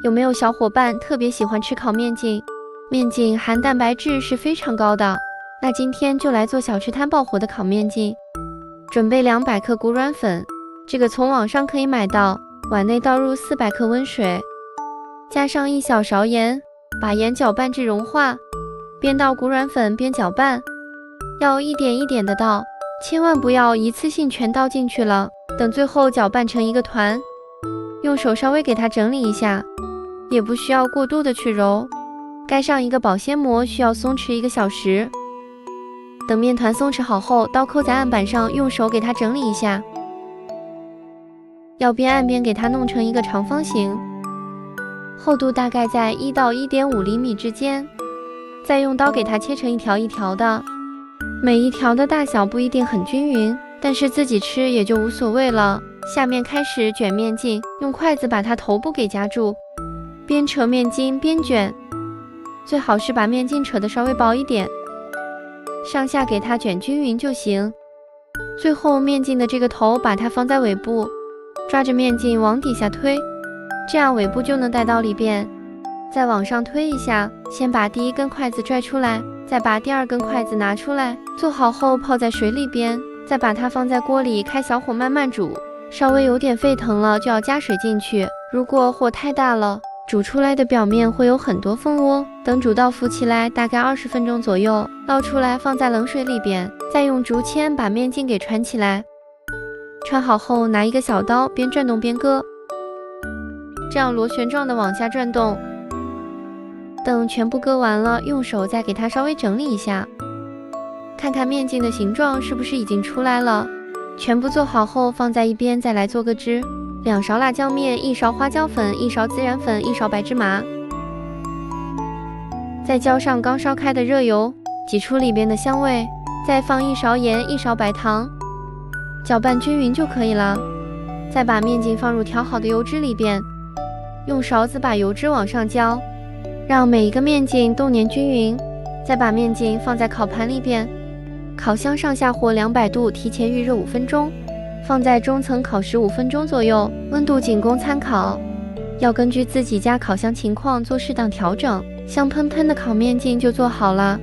有没有小伙伴特别喜欢吃烤面筋？面筋含蛋白质是非常高的，那今天就来做小吃摊爆火的烤面筋。准备200克谷软粉，这个从网上可以买到。碗内倒入400克温水，加上1小勺盐，把盐搅拌至融化，边倒谷软粉边搅拌，要一点一点的倒，千万不要一次性全倒进去了。等最后搅拌成一个团，用手稍微给它整理一下，也不需要过度的去揉。盖上一个保鲜膜，需要松弛1个小时。等面团松弛好后，刀扣在案板上，用手给它整理一下。要边按边给它弄成一个长方形，厚度大概在1到1.5厘米之间，再用刀给它切成一条一条的，每一条的大小不一定很均匀，但是自己吃也就无所谓了。下面开始卷面筋，用筷子把它头部给夹住，边扯面筋边卷，最好是把面筋扯得稍微薄一点，上下给它卷均匀就行。最后面筋的这个头把它放在尾部，抓着面筋往底下推，这样尾部就能带到里边。再往上推一下，先把第1根筷子拽出来，再把第2根筷子拿出来，做好后泡在水里边，再把它放在锅里开小火慢慢煮，稍微有点沸腾了就要加水进去，如果火太大了，煮出来的表面会有很多蜂窝。等煮到浮起来，大概20分钟左右，捞出来放在冷水里边，再用竹签把面筋给穿起来。穿好后，拿一个小刀边转动边割，这样螺旋状的往下转动。等全部割完了，用手再给它稍微整理一下，看看面筋的形状是不是已经出来了。全部做好后放在一边，再来做个汁。2勺辣椒面，1勺花椒粉，1勺孜然粉，1勺白芝麻，再浇上刚烧开的热油，挤出里边的香味，再放1勺盐，1勺白糖，搅拌均匀就可以了。再把面筋放入调好的油脂里边，用勺子把油脂往上浇，让每一个面筋都粘均匀。再把面筋放在烤盘里边，烤箱上下火200度，提前预热5分钟，放在中层烤15分钟左右，温度仅供参考，要根据自己家烤箱情况做适当调整。香喷喷的烤面筋就做好了。